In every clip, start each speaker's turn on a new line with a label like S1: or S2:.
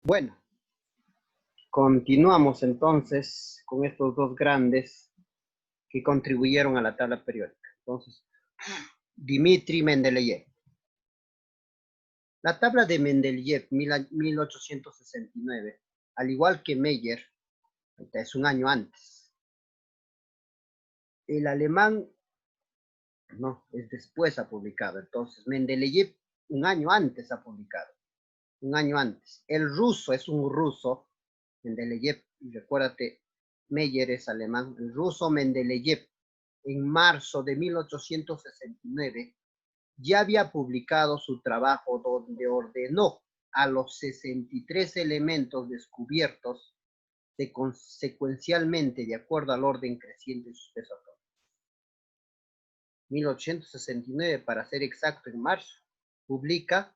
S1: Bueno, continuamos entonces con estos dos grandes que contribuyeron a la tabla periódica. Entonces, Dmitri Mendeleev. La tabla de Mendeleev, 1869, al igual que Meyer, es un año antes. El alemán, no, es después ha publicado. Entonces, Mendeleev un año antes ha publicado. Un año antes. El ruso es un ruso, Mendeleev, y recuérdate, Meyer es alemán. El ruso Mendeleev, en marzo de 1869, ya había publicado su trabajo donde ordenó a los 63 elementos descubiertos secuencialmente de acuerdo al orden creciente de sus pesos atómicos. 1869, para ser exacto, en marzo, publica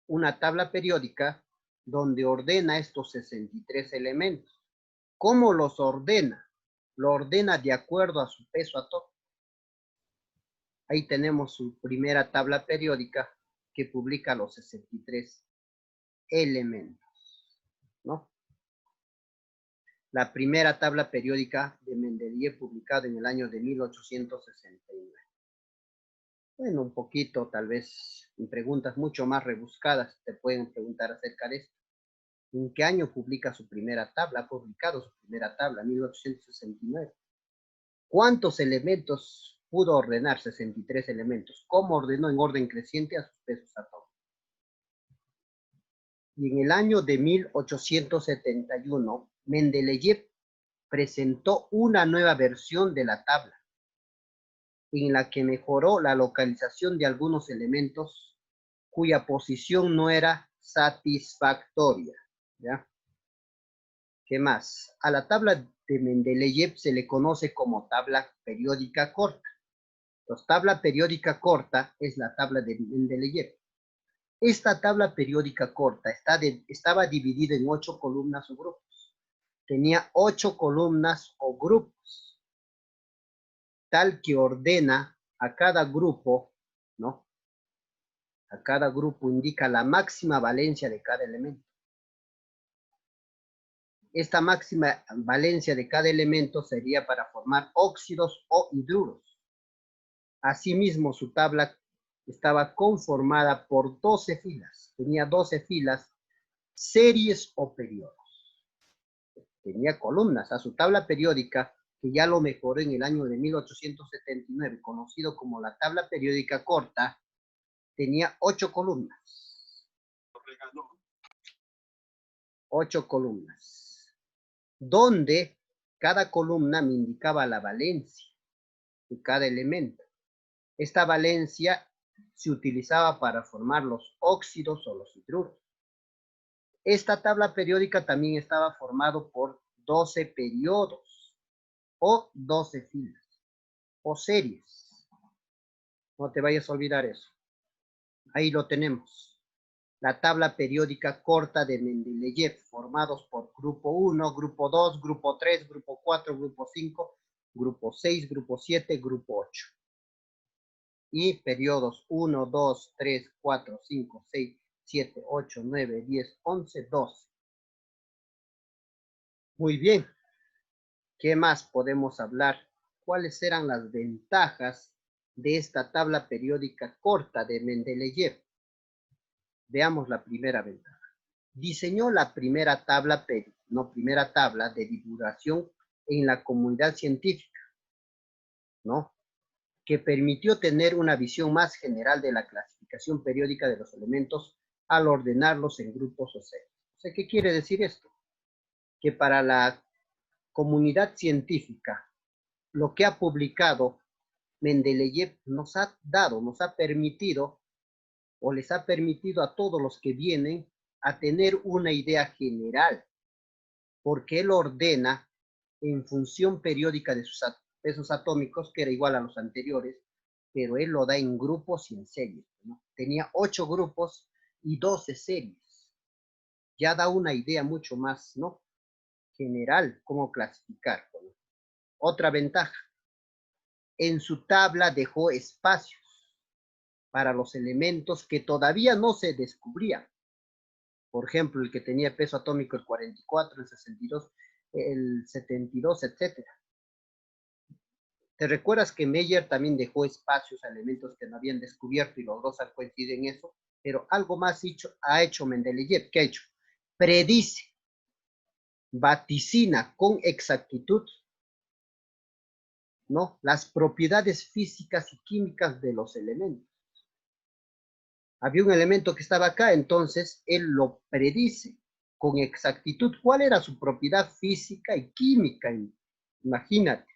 S1: una tabla periódica donde ordena estos 63 elementos. ¿Cómo los ordena? Lo ordena de acuerdo a su peso atómico. Ahí tenemos su primera tabla periódica que publica los 63 elementos, ¿no? La primera tabla periódica de Mendeleev publicada en el año de 1869. Bueno, un poquito, tal vez, en preguntas mucho más rebuscadas te pueden preguntar acerca de esto. ¿En qué año publica su primera tabla? Ha publicado su primera tabla, 1869. ¿Cuántos elementos pudo ordenar? 63 elementos. ¿Cómo ordenó? En orden creciente a sus pesos atómicos. Y en el año de 1871, Mendeleev presentó una nueva versión de la tabla, en la que mejoró la localización de algunos elementos cuya posición no era satisfactoria, ¿ya? ¿Qué más? A la tabla de Mendeleev se le conoce como tabla periódica corta. Entonces, tabla periódica corta es la tabla de Mendeleev. Esta tabla periódica corta estaba dividida en 8 columnas o grupos. Tenía 8 columnas o grupos, tal que ordena a cada grupo, ¿no? A cada grupo indica la máxima valencia de cada elemento. Esta máxima valencia de cada elemento sería para formar óxidos o hidruros. Asimismo, su tabla estaba conformada por 12 filas. Tenía 12 filas, series o periodos. Tenía columnas. A su tabla periódica, que ya lo mejoró en el año de 1879, conocido como la tabla periódica corta, tenía 8 columnas. 8 columnas. Donde cada columna me indicaba la valencia de cada elemento. Esta valencia se utilizaba para formar los óxidos o los hidruros. Esta tabla periódica también estaba formado por 12 periodos o 12 filas o series. No te vayas a olvidar eso. Ahí lo tenemos. La tabla periódica corta de Mendeleev, formados por grupo 1, grupo 2, grupo 3, grupo 4, grupo 5, grupo 6, grupo 7, grupo 8. Y periodos 1, 2, 3, 4, 5, 6, 7, 8, 9, 10, 11, 12. Muy bien. ¿Qué más podemos hablar? ¿Cuáles eran las ventajas de esta tabla periódica corta de Mendeleev? Veamos la primera ventaja. Diseñó la primera tabla de divulgación en la comunidad científica, ¿no? Que permitió tener una visión más general de la clasificación periódica de los elementos al ordenarlos en grupos o series. O sea, ¿qué quiere decir esto? Que para la comunidad científica, lo que ha publicado Mendeleev nos ha permitido, o les ha permitido a todos los que vienen a tener una idea general, porque él ordena en función periódica de sus pesos atómicos, que era igual a los anteriores, pero él lo da en grupos y en series, ¿no? Tenía 8 grupos y 12 series. Ya da una idea mucho más, ¿no? General, cómo clasificar, ¿no? Otra ventaja, en su tabla dejó espacios para los elementos que todavía no se descubrían. Por ejemplo, el que tenía peso atómico el 44, el 62, el 72, etcétera. ¿Te recuerdas que Meyer también dejó espacios a elementos que no habían descubierto y los dos han coincidido en eso? Pero algo más ha hecho Mendeleev. ¿Qué ha hecho? Predice, vaticina con exactitud, ¿no?, las propiedades físicas y químicas de los elementos. Había un elemento que estaba acá, entonces él lo predice con exactitud. ¿Cuál era su propiedad física y química? Imagínate.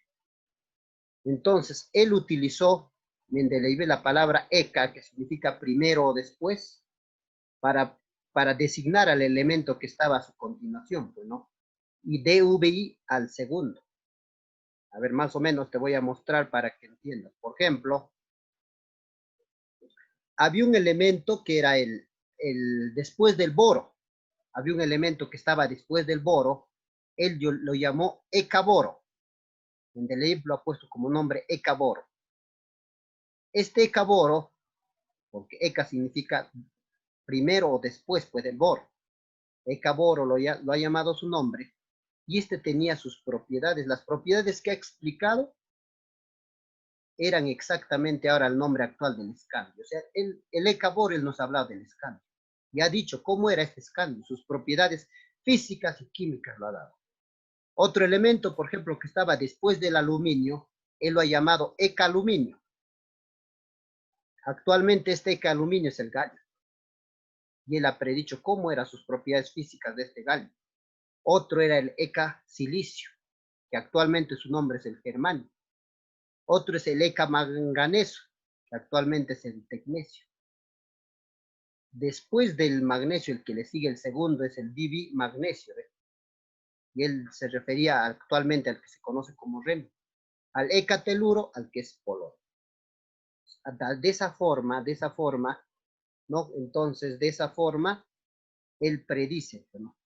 S1: Entonces, él utilizó, Mendeleev, la palabra eka, que significa primero o después, para designar al elemento que estaba a su continuación, pues, ¿no? Y dvi al segundo. A ver, más o menos te voy a mostrar para que entiendas. Por ejemplo, había un elemento que era el después del boro. Había un elemento que estaba después del boro. Él lo llamó eka-boro. Mendeleev lo ha puesto como nombre eka-boro. Este eka-boro, porque eka significa primero o después, pues, del boro. Eka-boro lo ha llamado su nombre. Y este tenía sus propiedades. Las propiedades que ha explicado eran exactamente ahora el nombre actual del escandio. O sea, el eka-boro, él nos ha hablado del escandio. Y ha dicho cómo era este escandio, sus propiedades físicas y químicas lo ha dado. Otro elemento, por ejemplo, que estaba después del aluminio, él lo ha llamado eka-aluminio. Actualmente este eka-aluminio es el galio. Y él ha predicho cómo eran sus propiedades físicas de este galio. Otro era el eka-silicio, que actualmente su nombre es el germanio. Otro es el eka-manganeso, que actualmente es el tecnecio. Después del magnesio, el que le sigue el segundo es el divi-magnesio, ¿eh? Y él se refería actualmente al que se conoce como remo, al eka-teluro, al que es polón. De esa forma, ¿no? Entonces, de esa forma, él predice, ¿no?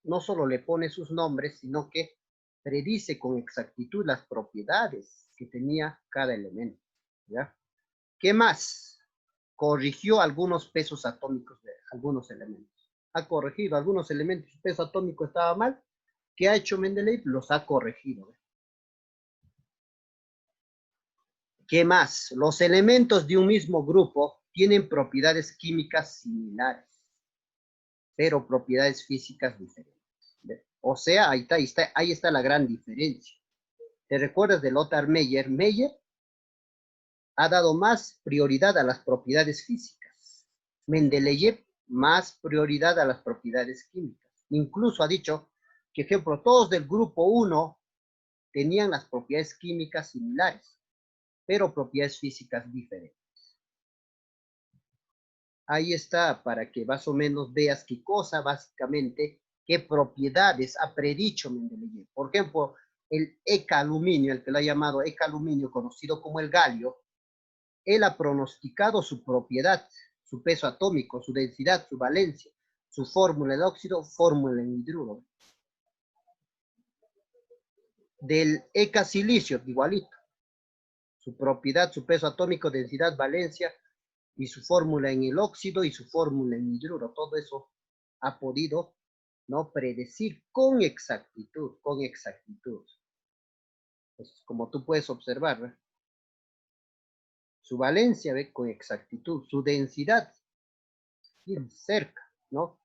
S1: No solo le pone sus nombres, sino que predice con exactitud las propiedades que tenía cada elemento, ¿ya? ¿Qué más? Corrigió algunos pesos atómicos de algunos elementos. Ha corregido algunos elementos, su peso atómico estaba mal. ¿Qué ha hecho Mendeleev? Los ha corregido. ¿Qué más? Los elementos de un mismo grupo tienen propiedades químicas similares, pero propiedades físicas diferentes. O sea, ahí está la gran diferencia. ¿Te recuerdas de Lothar Meyer? Meyer ha dado más prioridad a las propiedades físicas. Mendeleev más prioridad a las propiedades químicas. Incluso ha dicho que, ejemplo, todos del grupo 1 tenían las propiedades químicas similares, pero propiedades físicas diferentes. Ahí está, para que más o menos veas qué cosa, básicamente, qué propiedades ha predicho Mendeleev. Por ejemplo, el eka-aluminio, el que lo ha llamado eka-aluminio, conocido como el galio, él ha pronosticado su propiedad, su peso atómico, su densidad, su valencia, su fórmula de óxido, fórmula en hidruro. Del eka-silicio, igualito. Su propiedad, su peso atómico, densidad, valencia, y su fórmula en el óxido y su fórmula en hidruro. Todo eso ha podido, ¿no?, predecir con exactitud, con exactitud. Pues, como tú puedes observar, ¿eh? Su valencia, ¿ve?, con exactitud, su densidad, bien cerca, ¿no?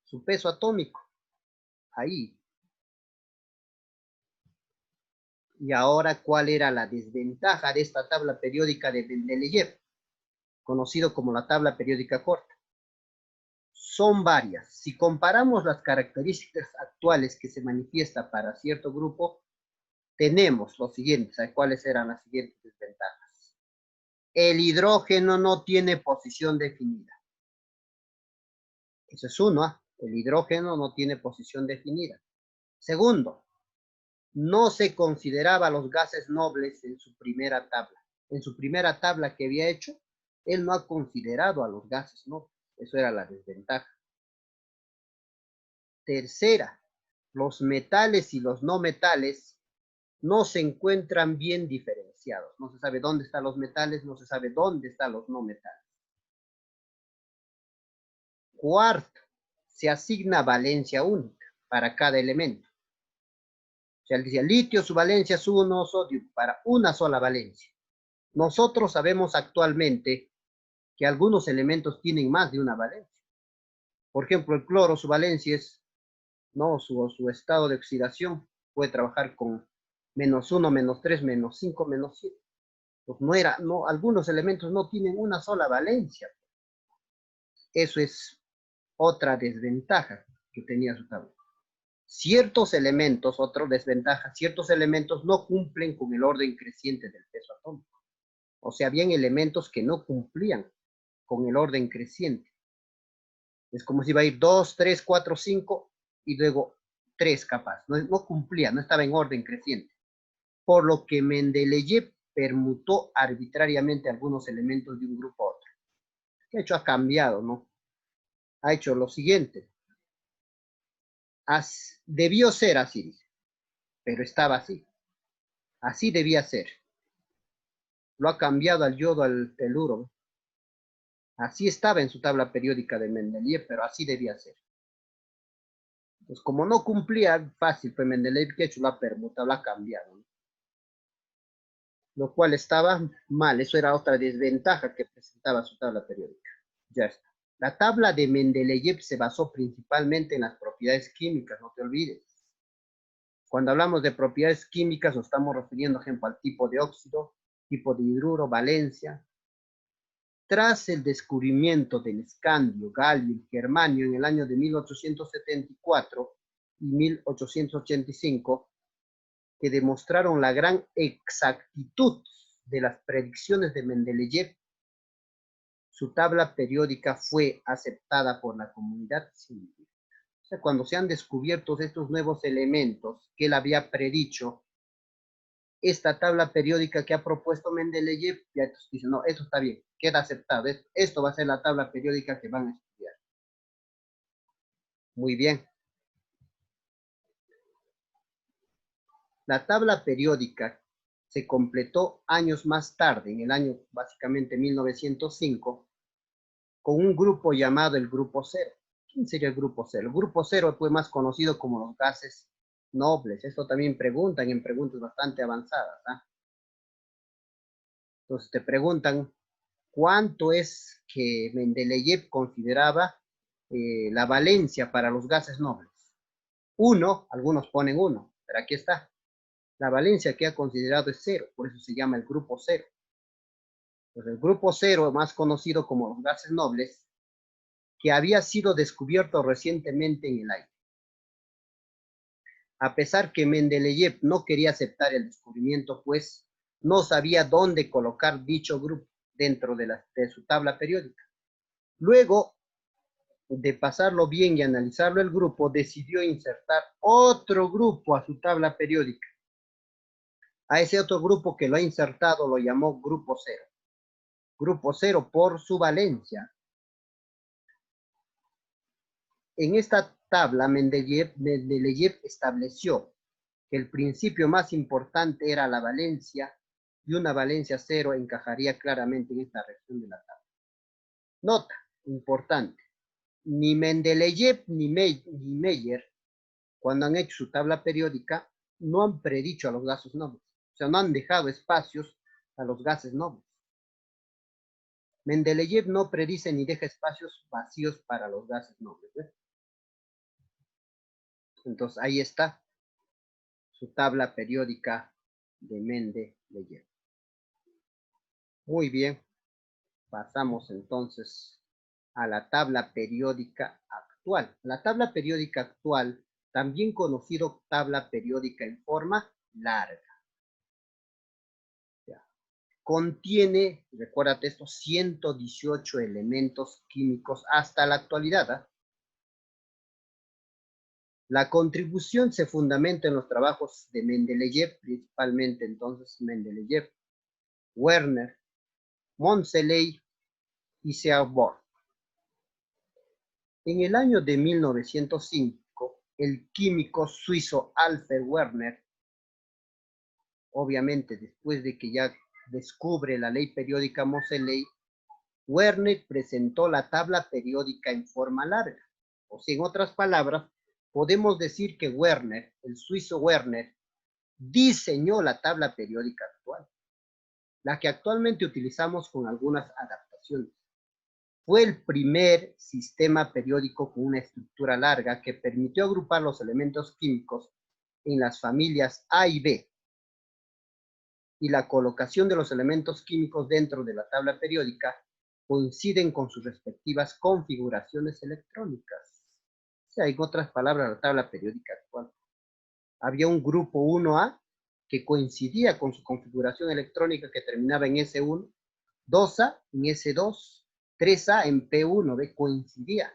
S1: Su peso atómico, ahí. Y ahora, ¿cuál era la desventaja de esta tabla periódica de Mendeleev, conocido como la tabla periódica corta? Son varias. Si comparamos las características actuales que se manifiesta para cierto grupo, tenemos los siguientes. ¿Cuáles eran las siguientes desventajas? El hidrógeno no tiene posición definida. Eso es uno, ¿eh? El hidrógeno no tiene posición definida. Segundo, no se consideraba los gases nobles en su primera tabla. En su primera tabla que había hecho, él no ha considerado a los gases nobles. Eso era la desventaja. Tercera, los metales y los no metales no se encuentran bien diferenciados. No se sabe dónde están los metales, no se sabe dónde están los no metales. Cuarto, se asigna valencia única para cada elemento. O sea, él decía, litio, su valencia es 1, sodio, para una sola valencia. Nosotros sabemos actualmente que algunos elementos tienen más de una valencia. Por ejemplo, el cloro, su valencia es, no, su estado de oxidación puede trabajar con -1, -3, -5, -7. Pues algunos elementos no tienen una sola valencia. Eso es otra desventaja que tenía su tabla. Ciertos elementos, otra desventaja, ciertos elementos no cumplen con el orden creciente del peso atómico. O sea, habían elementos que no cumplían con el orden creciente. Es como si iba a ir 2, 3, 4, 5 y luego 3 capaz. No cumplía, no estaba en orden creciente. Por lo que Mendeleev permutó arbitrariamente algunos elementos de un grupo a otro. ¿Qué ha hecho? Ha cambiado, ¿no? Ha hecho lo siguiente. Debió ser así, dice, pero estaba así. Así debía ser. Lo ha cambiado al yodo, al teluro. Así estaba en su tabla periódica de Mendeleev, pero así debía ser. Pues como no cumplía, fácil, pues Mendeleev que ha hecho, lo ha permutado, lo ha cambiado, ¿no? Lo cual estaba mal. Eso era otra desventaja que presentaba su tabla periódica. Ya está. La tabla de Mendeleev se basó principalmente en las propiedades químicas, no te olvides. Cuando hablamos de propiedades químicas nos estamos refiriendo, por ejemplo, al tipo de óxido, tipo de hidruro, valencia. Tras el descubrimiento del escandio, galio y germanio en el año de 1874 y 1885, que demostraron la gran exactitud de las predicciones de Mendeleev, su tabla periódica fue aceptada por la comunidad científica. O sea, cuando se han descubierto estos nuevos elementos que él había predicho, esta tabla periódica que ha propuesto Mendeleev, ya dice, no, esto está bien, queda aceptado, esto va a ser la tabla periódica que van a estudiar. Muy bien. La tabla periódica se completó años más tarde, en el año básicamente 1905, con un grupo llamado el Grupo Cero. ¿Quién sería el Grupo Cero? El Grupo Cero fue más conocido como los gases nobles. Esto también preguntan en preguntas bastante avanzadas. Entonces te preguntan, ¿cuánto es que Mendeleev consideraba la valencia para los gases nobles? 1, algunos ponen 1, pero aquí está. La valencia que ha considerado es 0, por eso se llama el grupo 0. Entonces, el grupo 0, más conocido como los gases nobles, que había sido descubierto recientemente en el aire. A pesar que Mendeleev no quería aceptar el descubrimiento, pues no sabía dónde colocar dicho grupo dentro de su tabla periódica. Luego de pasarlo bien y analizarlo el grupo, decidió insertar otro grupo a su tabla periódica. A ese otro grupo que lo ha insertado lo llamó grupo 0. Grupo 0 por su valencia. En esta tabla, Mendeleev estableció que el principio más importante era la valencia y una valencia 0 encajaría claramente en esta reacción de la tabla. Nota importante. Ni Mendeleev ni Meyer, cuando han hecho su tabla periódica, no han predicho a los gases nobles. O sea, no han dejado espacios a los gases nobles. Mendeleev no predice ni deja espacios vacíos para los gases nobles. Entonces, ahí está su tabla periódica de Mendeleev. Muy bien. Pasamos entonces a la tabla periódica actual. La tabla periódica actual, también conocido tabla periódica en forma larga. Ya. Contiene, recuérdate estos 118 elementos químicos hasta la actualidad. ¿Eh? La contribución se fundamenta en los trabajos de Mendeleev, principalmente entonces Mendeleev, Werner, Moseley y Seaborg. En el año de 1905, el químico suizo Alfred Werner, obviamente después de que ya descubre la ley periódica Moseley, Werner presentó la tabla periódica en forma larga, O sea, en otras palabras, podemos decir que Werner, el suizo Werner, diseñó la tabla periódica actual, la que actualmente utilizamos con algunas adaptaciones. Fue el primer sistema periódico con una estructura larga que permitió agrupar los elementos químicos en las familias A y B, y la colocación de los elementos químicos dentro de la tabla periódica coinciden con sus respectivas configuraciones electrónicas. O sea, en otras palabras, la tabla periódica actual. Había un grupo 1A que coincidía con su configuración electrónica que terminaba en S1, 2A en S2, 3A en P1, ¿ve? Coincidía.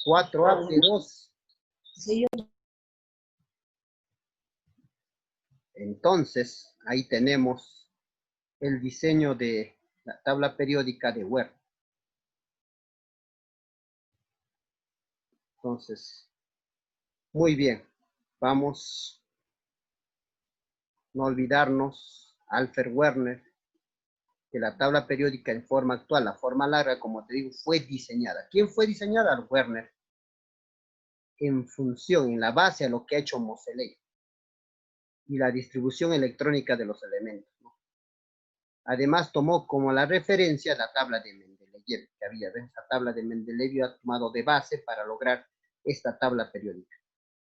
S1: 4A, P2. Entonces, ahí tenemos el diseño de la tabla periódica de Werner. Entonces, muy bien. Vamos a no olvidarnos, Alfred Werner, que la tabla periódica en forma actual, la forma larga, como te digo, fue diseñada. ¿Quién fue diseñada? Werner. En función, en la base a lo que ha hecho Moseley y la distribución electrónica de los elementos, ¿no? Además, tomó como la referencia la tabla de Mendeleev que había. ¿Ves? La tabla de Mendeleev ha tomado de base para lograr esta tabla periódica.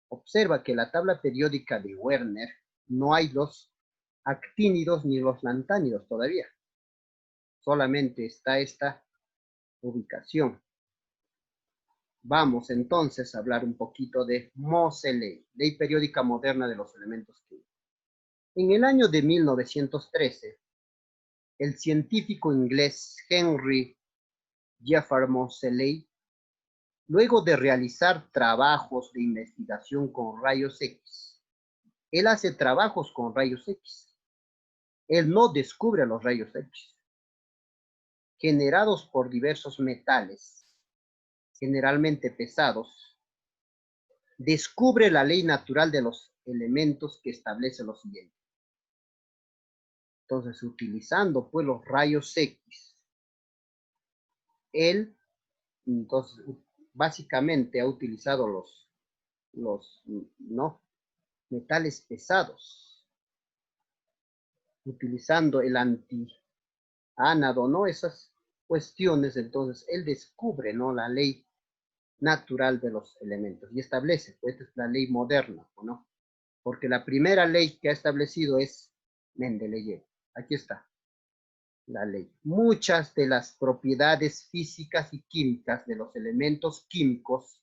S1: Observa que la tabla periódica de Werner no hay los actínidos ni los lantánidos todavía. Solamente está esta ubicación. Vamos entonces a hablar un poquito de Moseley, Ley Periódica Moderna de los Elementos Químicos. En el año de 1913, el científico inglés Henry Jeffrey Moseley, luego de realizar trabajos de investigación con rayos X, él hace trabajos con rayos X. Él no descubre los rayos X, generados por diversos metales, generalmente pesados. Descubre la ley natural de los elementos que establece lo siguiente. Entonces, utilizando pues los rayos X, él entonces básicamente ha utilizado los ¿no? metales pesados, utilizando el antiánado, ¿no? Esas cuestiones, entonces él descubre, ¿no? La ley natural de los elementos y establece, pues esta es la ley moderna, ¿no? Porque la primera ley que ha establecido es Mendeleev. Aquí está la ley. Muchas de las propiedades físicas y químicas de los elementos químicos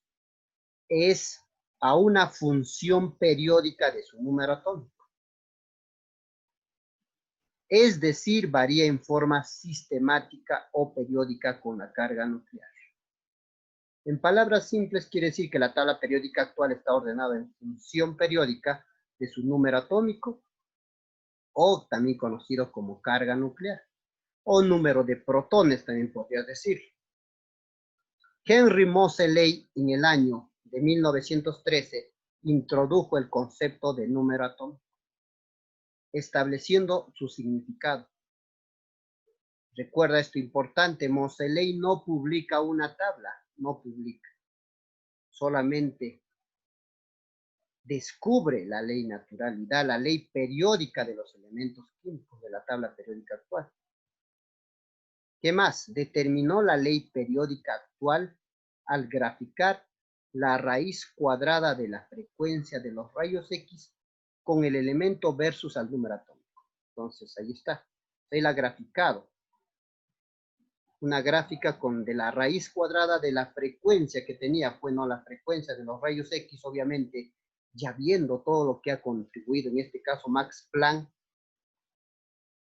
S1: es a una función periódica de su número atómico. Es decir, varía en forma sistemática o periódica con la carga nuclear. En palabras simples, quiere decir que la tabla periódica actual está ordenada en función periódica de su número atómico, o también conocido como carga nuclear, o número de protones, también podría decir. Henry Moseley, en el año de 1913, introdujo el concepto de número atómico, estableciendo su significado. Recuerda esto importante, Moseley no publica una tabla, no publica, solamente descubre la ley natural y da la ley periódica de los elementos químicos de la tabla periódica actual. ¿Qué más? Determinó la ley periódica actual al graficar la raíz cuadrada de la frecuencia de los rayos X con el elemento versus al número atómico. Entonces, ahí está. Él ha graficado una gráfica de la raíz cuadrada de la frecuencia que tenía, bueno, la frecuencia de los rayos X, obviamente, ya viendo todo lo que ha contribuido, en este caso Max Planck,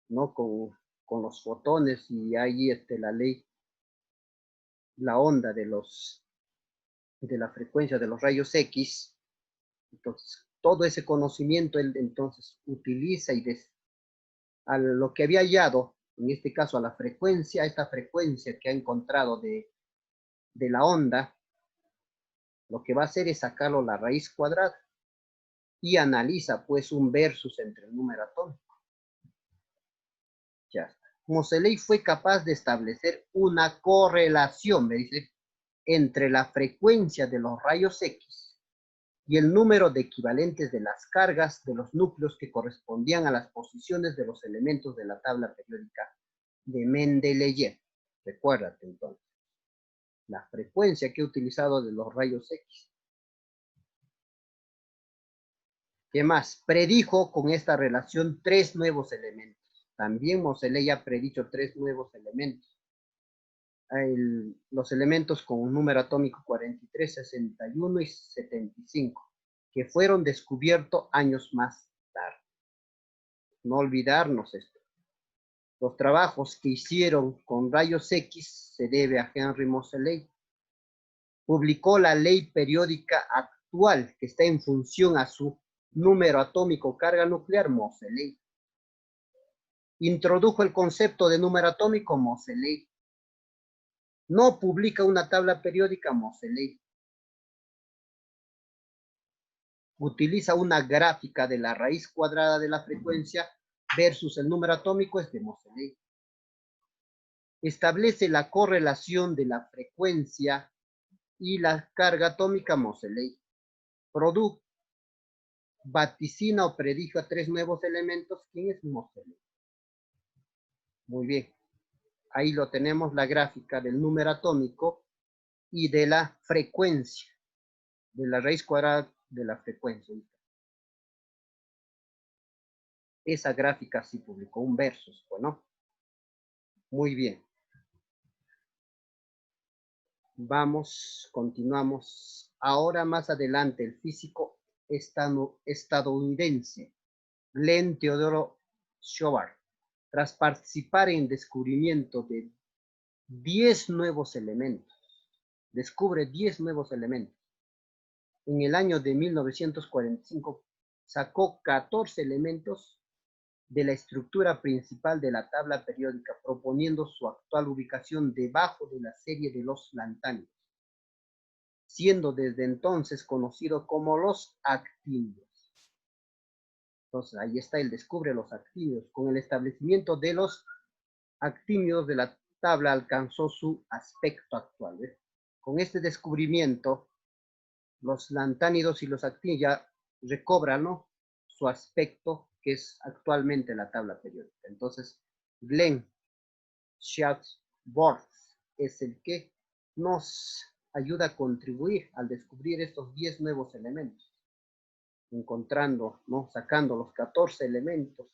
S1: ¿no? Con los fotones y ahí la ley, la onda de la frecuencia de los rayos X. Entonces, todo ese conocimiento él entonces utiliza y a lo que había hallado, en este caso a la frecuencia, esta frecuencia que ha encontrado de la onda, lo que va a hacer es sacarlo la raíz cuadrada y analiza pues un versus entre el número atómico. Ya está. Moseley fue capaz de establecer una correlación, me dice, entre la frecuencia de los rayos X y el número de equivalentes de las cargas de los núcleos que correspondían a las posiciones de los elementos de la tabla periódica de Mendeleev. Recuérdate entonces, la frecuencia que he utilizado de los rayos X. ¿Qué más? Predijo con esta relación 3 nuevos elementos. También Moseley ha predicho 3 nuevos elementos. Los elementos con un número atómico 43, 61 y 75, que fueron descubiertos años más tarde. No olvidarnos esto. Los trabajos que hicieron con rayos X se debe a Henry Moseley. Publicó la ley periódica actual que está en función a su número atómico carga nuclear, Moseley. Introdujo el concepto de número atómico, Moseley. No publica una tabla periódica, Moseley. Utiliza una gráfica de la raíz cuadrada de la frecuencia versus el número atómico, es de Moseley. Establece la correlación de la frecuencia y la carga atómica, Moseley. Vaticina o predijo a 3 nuevos elementos. ¿Quién es Moseley? Muy bien. Ahí lo tenemos, la gráfica del número atómico y de la frecuencia, de la raíz cuadrada de la frecuencia. Esa gráfica sí publicó un versus, bueno. Muy bien. Vamos, continuamos. Ahora más adelante, el físico estadounidense Glenn Theodore Shevard, tras participar en el descubrimiento de 10 nuevos elementos, descubre 10 nuevos elementos. En el año de 1945 sacó 14 elementos de la estructura principal de la tabla periódica, proponiendo su actual ubicación debajo de la serie de los lantánidos, siendo desde entonces conocido como los actínidos. Entonces, ahí está, él descubre los actínidos. Con el establecimiento de los actínidos de la tabla alcanzó su aspecto actual. ¿Ves? Con este descubrimiento, los lantánidos y los actínidos ya recobran, ¿no?, su aspecto que es actualmente la tabla periódica. Entonces, Glenn Schatzborg es el que nos ayuda a contribuir al descubrir estos 10 nuevos elementos, encontrando, ¿no?, sacando los 14 elementos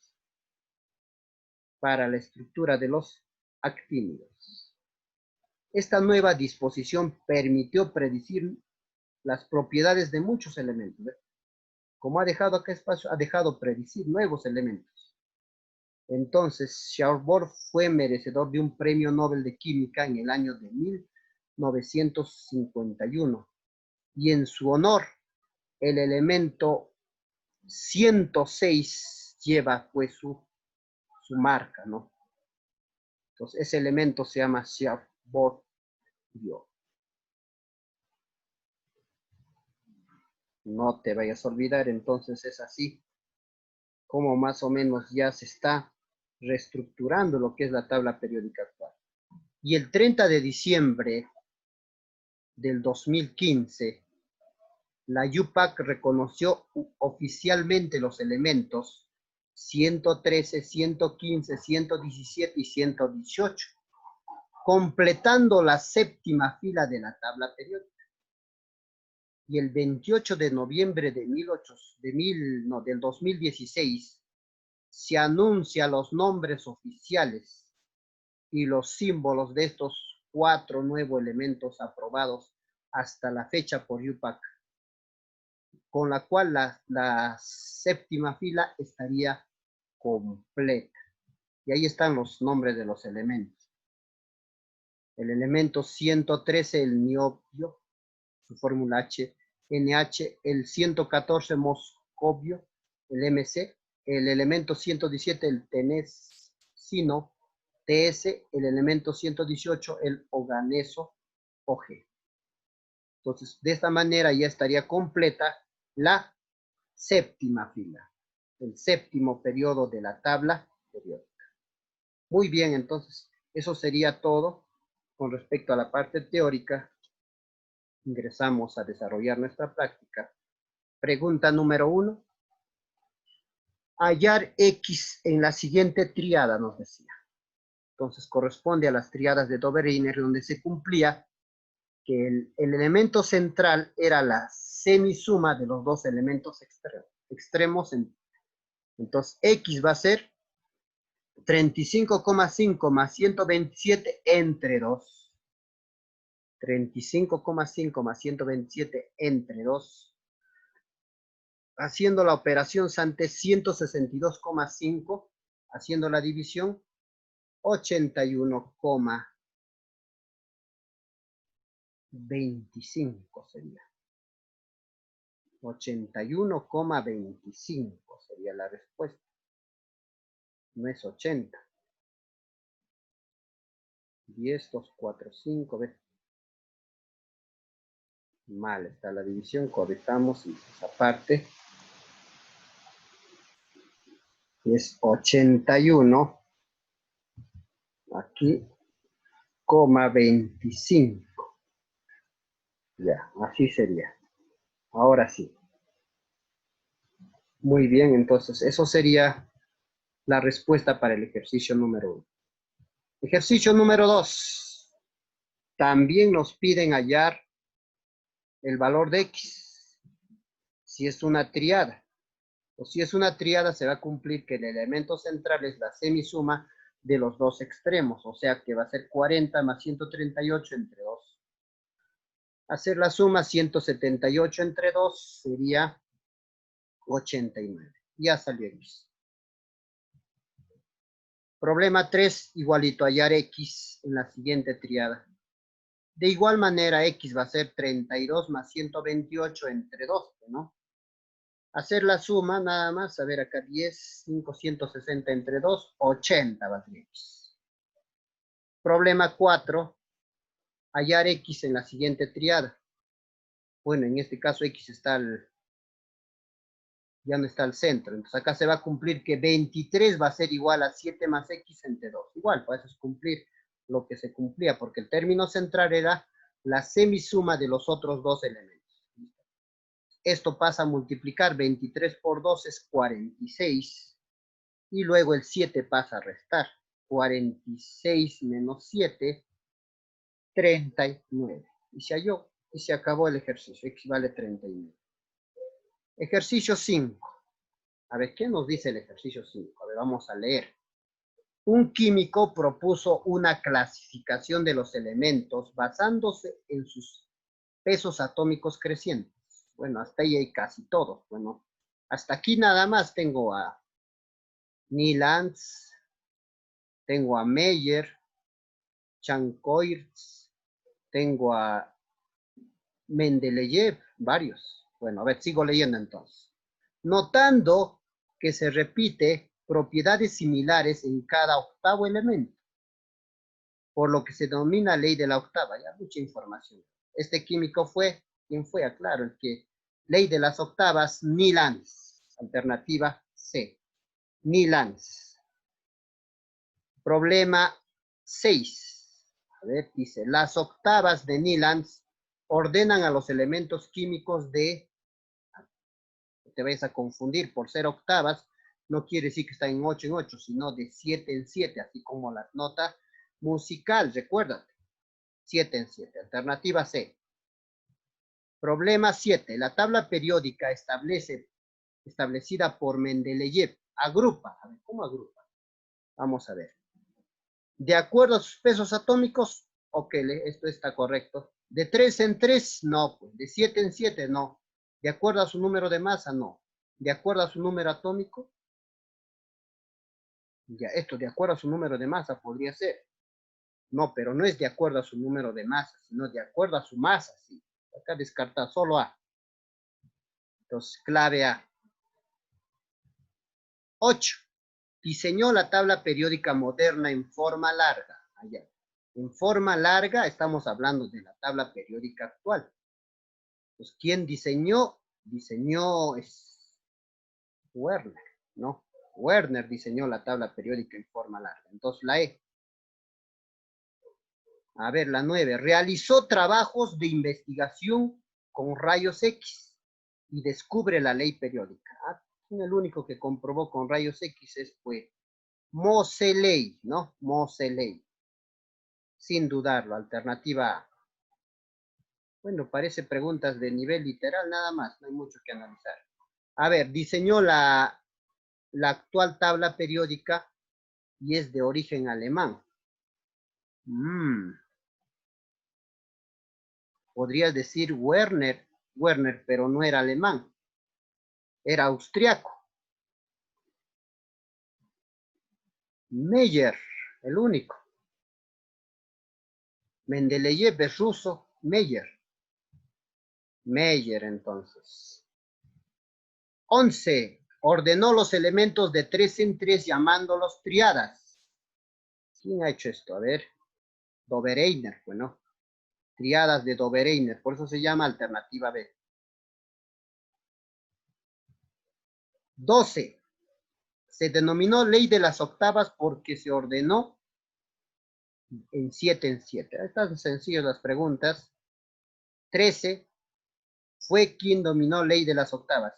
S1: para la estructura de los actínidos. Esta nueva disposición permitió predecir las propiedades de muchos elementos. ¿Ves? Como ha dejado acá espacio, ha dejado predecir nuevos elementos. Entonces, Schatzborg fue merecedor de un premio Nobel de Química en el año de 1951. Y en su honor, el elemento 106 lleva pues su marca, ¿no? Entonces, ese elemento se llama Schatzborg. No te vayas a olvidar, entonces es así como más o menos ya se está reestructurando lo que es la tabla periódica actual. Y el 30 de diciembre del 2015, la UPAC reconoció oficialmente los elementos 113, 115, 117 y 118, completando la séptima fila de la tabla periódica. Y el 28 de noviembre del 2016 se anuncia los nombres oficiales y los símbolos de estos 4 nuevos elementos aprobados hasta la fecha por UPAC, con la cual la séptima fila estaría completa. Y ahí están los nombres de los elementos. El elemento 113, el niobio, su fórmula H, NH, el 114 moscovio, el MC, el elemento 117, el tenesino, TS, el elemento 118, el oganeso, OG. Entonces, de esta manera ya estaría completa la séptima fila, el séptimo periodo de la tabla periódica. Muy bien, entonces, eso sería todo con respecto a la parte teórica. Ingresamos a desarrollar nuestra práctica. Pregunta número 1. Hallar X en la siguiente tríada, nos decía. Entonces corresponde a las tríadas de Dobereiner, donde se cumplía que el elemento central era la semisuma de los dos elementos extremos. Entonces X va a ser 35,5 más 127 entre 2. 35,5 más 127 entre 2. Haciendo la operación ante 162,5, haciendo la división, 81,25 sería. 81,25 sería la respuesta. No es 80. 10, 2, 4, 5. ¿Ves? Mal está la división. Correctamos esa parte. Es 81. Aquí, 25. Ya, así sería. Ahora sí. Muy bien, entonces eso sería la respuesta para el ejercicio número 1. Ejercicio número 2. También nos piden hallar el valor de X. Si es una tríada. O si es una tríada, se va a cumplir que el elemento central es la semisuma de los dos extremos. O sea que va a ser 40 más 138 entre 2. Hacer la suma 178 entre 2 sería 89. Ya salió X. Problema 3, igualito, hallar X en la siguiente tríada. De igual manera, X va a ser 32 más 128 entre 2, ¿no? Hacer la suma, nada más, a ver acá, 10, 5, 160 entre 2, 80 va a ser X. Problema 4, hallar X en la siguiente tríada. Bueno, en este caso X está ya no está al centro. Entonces acá se va a cumplir que 23 va a ser igual a 7 más X entre 2. Igual, pues eso es cumplir lo que se cumplía, porque el término central era la semisuma de los otros dos elementos. Esto pasa a multiplicar, 23 por 2 es 46, y luego el 7 pasa a restar. 46 menos 7, 39. Y se halló, y se acabó el ejercicio, X vale 39. Ejercicio 5. A ver, ¿qué nos dice el ejercicio 5? A ver, vamos a leer. Un químico propuso una clasificación de los elementos basándose en sus pesos atómicos crecientes. Bueno, hasta ahí hay casi todos. Bueno, hasta aquí nada más tengo a Nylans, tengo a Meyer, Chancoirtz, tengo a Mendeleev, varios. Bueno, a ver, sigo leyendo entonces. Notando que se repite propiedades similares en cada octavo elemento, por lo que se denomina ley de la octava. Ya mucha información. Este químico fue, ¿quién fue? Aclaro, el que, ley de las octavas, Nylans. Alternativa C. Nylans. Problema 6. A ver, dice, las octavas de Nylans ordenan a los elementos químicos de, no te vayas a confundir, por ser octavas, no quiere decir que está en 8 en 8, sino de 7 en 7, así como las notas musical, recuérdate, 7 en 7. Alternativa C. Problema 7. La tabla periódica establecida por Mendeleev agrupa. A ver, ¿cómo agrupa? Vamos a ver. De acuerdo a sus pesos atómicos, ok, esto está correcto. De 3 en 3, no. Pues. De 7 en 7, no. De acuerdo a su número de masa, no. De acuerdo a su número atómico, ya, esto de acuerdo a su número de masa podría ser. No, pero no es de acuerdo a su número de masa, sino de acuerdo a su masa, sí. Acá descarta solo A. Entonces, clave A. 8. Diseñó la tabla periódica moderna en forma larga. Allá. En forma larga estamos hablando de la tabla periódica actual. Pues, ¿quién diseñó? Diseñó es Werner, ¿no? Werner diseñó la tabla periódica en forma larga. Entonces, la E. A ver, la 9. Realizó trabajos de investigación con rayos X y descubre la ley periódica. El único que comprobó con rayos X fue Moseley, ¿no? Moseley. Sin dudarlo, alternativa A. Bueno, parece preguntas de nivel literal nada más, no hay mucho que analizar. A ver, diseñó la actual tabla periódica y es de origen alemán. Podrías decir Werner, pero no era alemán, era austriaco. Meyer, el único. Mendeleev es ruso, Meyer. Meyer, entonces. 11. Ordenó los elementos de 3 en 3 llamándolos triadas. ¿Quién ha hecho esto? A ver. Dobereiner, bueno. Triadas de Dobereiner, por eso se llama alternativa B. 12. Se denominó ley de las octavas porque se ordenó en 7 en 7. Están sencillas las preguntas. 13. Fue quien dominó ley de las octavas.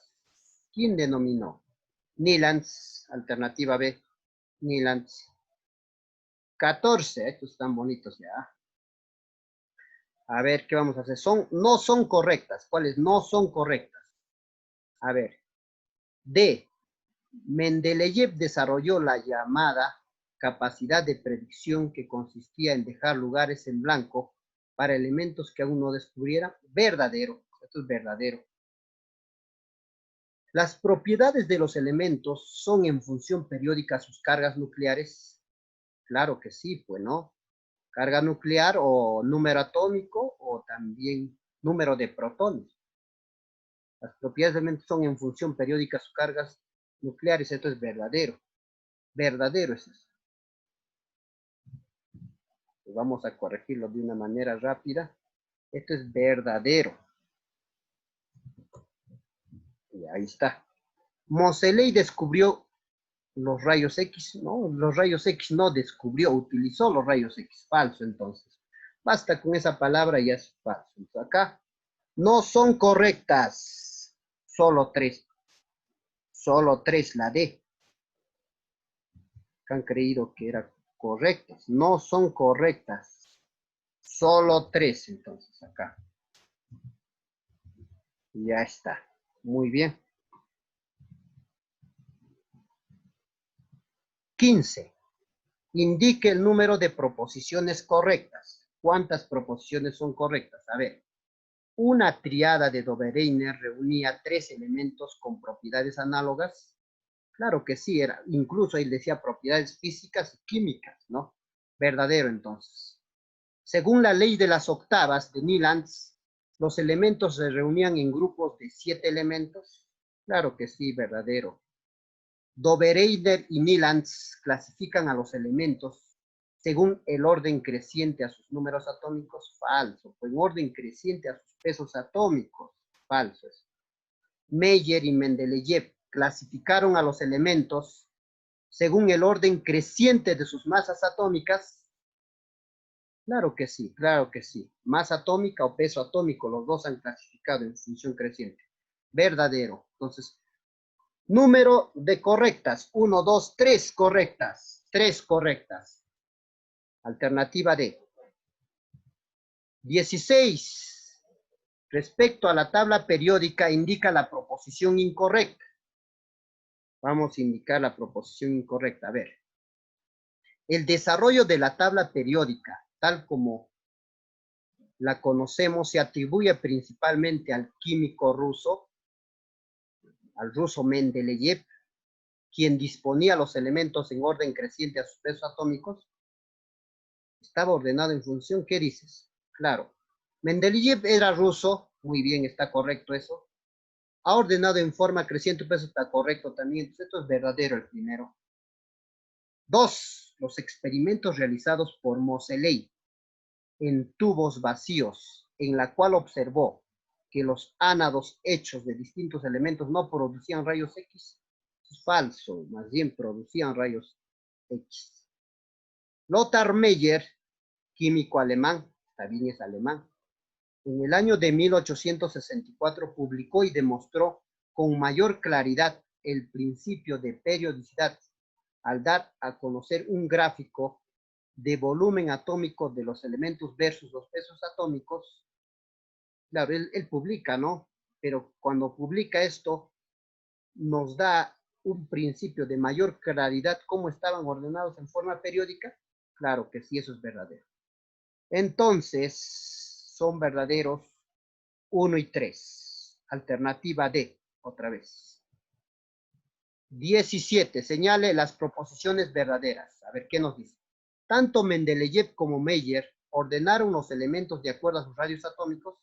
S1: ¿Quién denominó? Nilans, alternativa B. Nilans. 14. Estos están bonitos ya. A ver, ¿qué vamos a hacer? No son correctas. ¿Cuáles no son correctas? A ver. D. Mendeleev desarrolló la llamada capacidad de predicción que consistía en dejar lugares en blanco para elementos que aún no descubrieran. Verdadero. Esto es verdadero. ¿Las propiedades de los elementos son en función periódica a sus cargas nucleares? Claro que sí, pues no. Carga nuclear o número atómico o también número de protones. Las propiedades de elementos son en función periódica a sus cargas nucleares. Esto es verdadero. Verdadero es eso. Vamos a corregirlo de una manera rápida. Esto es verdadero. Y ahí está. Moseley descubrió los rayos X, ¿no? Los rayos X no descubrió, utilizó los rayos X. Falso, entonces. Basta con esa palabra y ya es falso. Entonces, acá no son correctas. Solo 3. Solo 3, la D. Han creído que eran correctas. No son correctas. Solo 3, entonces, acá. Ya está. Muy bien. 15. Indique el número de proposiciones correctas. ¿Cuántas proposiciones son correctas? A ver. Una triada de Dobereiner reunía 3 elementos con propiedades análogas. Claro que sí, incluso él decía propiedades físicas y químicas, ¿no? Verdadero, entonces. Según la ley de las octavas de Nilans, los elementos se reunían en grupos de 7 elementos. Claro que sí, verdadero. Dobereiner y Nilans clasifican a los elementos según el orden creciente a sus números atómicos. Falso. En orden creciente a sus pesos atómicos. Falso. Meyer y Mendeleev clasificaron a los elementos según el orden creciente de sus masas atómicas. Claro que sí, claro que sí. Masa atómica o peso atómico, los dos han clasificado en función creciente. Verdadero. Entonces, número de correctas. 1, 2, 3 correctas. 3 correctas. Alternativa D. 16. Respecto a la tabla periódica, indica la proposición incorrecta. Vamos a indicar la proposición incorrecta. A ver. El desarrollo de la tabla periódica, tal como la conocemos, se atribuye principalmente al químico ruso, al ruso Mendeleev, quien disponía los elementos en orden creciente a sus pesos atómicos. Estaba ordenado en función, ¿qué dices? Claro. Mendeleev era ruso, muy bien, está correcto eso. Ha ordenado en forma creciente, peso está correcto también. Entonces, esto es verdadero el primero. 2. Los experimentos realizados por Moseley en tubos vacíos, en la cual observó que los ánados hechos de distintos elementos no producían rayos X. Es falso, más bien producían rayos X. Lothar Meyer, químico alemán, también es alemán. En el año de 1864 publicó y demostró con mayor claridad el principio de periodicidad al dar a conocer un gráfico de volumen atómico de los elementos versus los pesos atómicos. Claro, él publica, ¿no? Pero cuando publica esto, nos da un principio de mayor claridad cómo estaban ordenados en forma periódica. Claro que sí, eso es verdadero. Entonces, son verdaderos 1 y 3. Alternativa D, otra vez. 17. Señale las proposiciones verdaderas. A ver, ¿qué nos dice? Tanto Mendeleev como Meyer ordenaron los elementos de acuerdo a sus radios atómicos.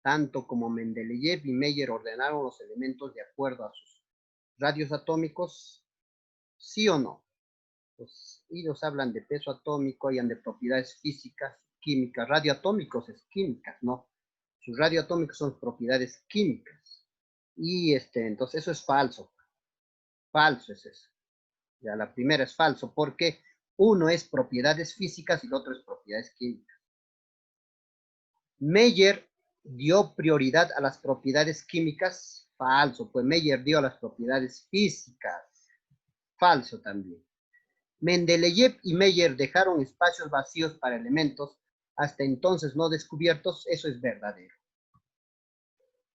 S1: Tanto como Mendeleev y Meyer ordenaron los elementos de acuerdo a sus radios atómicos. ¿Sí o no? Pues ellos hablan de peso atómico, hablan de propiedades físicas, químicas, radioatómicos es químicas, ¿no? Sus radioatómicos son propiedades químicas. Y entonces eso es falso. Falso es eso. Ya la primera es falso porque uno es propiedades físicas y el otro es propiedades químicas. Meyer dio prioridad a las propiedades químicas. Falso, pues Meyer dio a las propiedades físicas. Falso también. Mendeleev y Meyer dejaron espacios vacíos para elementos hasta entonces no descubiertos. Eso es verdadero.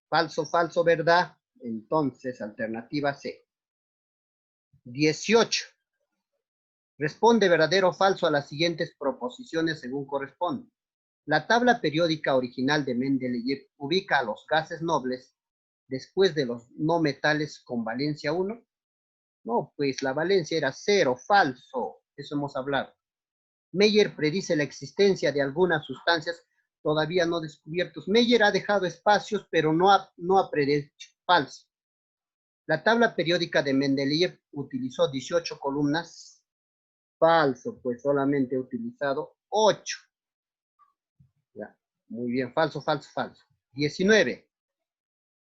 S1: Falso, falso, verdad. Entonces, alternativa C. 18. Responde verdadero o falso a las siguientes proposiciones según corresponde. La tabla periódica original de Mendeleev ubica a los gases nobles después de los no metales con valencia 1. No, pues la valencia era 0, falso. Eso hemos hablado. Meyer predice la existencia de algunas sustancias todavía no descubiertos. Meyer ha dejado espacios, pero no ha predicho. Falso. La tabla periódica de Mendeleev utilizó 18 columnas. Falso, pues solamente he utilizado 8. Ya, muy bien, falso, falso, falso. 19.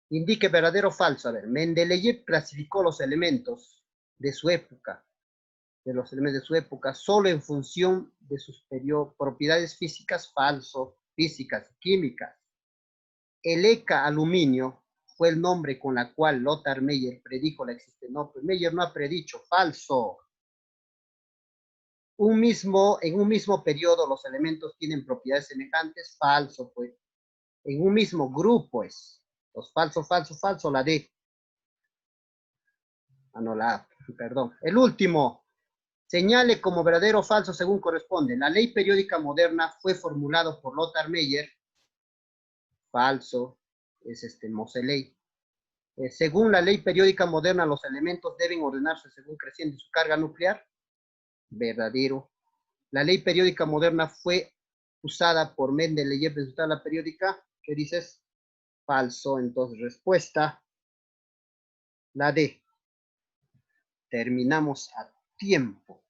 S1: Indique verdadero o falso. A ver, Mendeleev clasificó los elementos de su época, solo en función de sus propiedades físicas. Falso, físicas, químicas. El ECA aluminio fue el nombre con la cual Lothar Meyer predijo la existencia. No, pues Meyer no ha predicho. Falso. En un mismo periodo los elementos tienen propiedades semejantes. Falso, pues. En un mismo grupo es. Los falso, falso, falso, la D. Ah, no, la A, perdón. El último. Señale como verdadero o falso según corresponde. La ley periódica moderna fue formulada por Lothar Meyer. Falso. Es Moseley. Según la ley periódica moderna, los elementos deben ordenarse según creciente su carga nuclear. Verdadero. La ley periódica moderna fue usada por Mendeleev en su tabla periódica. ¿Qué dices? Falso. Entonces, respuesta, la D. Terminamos a tiempo.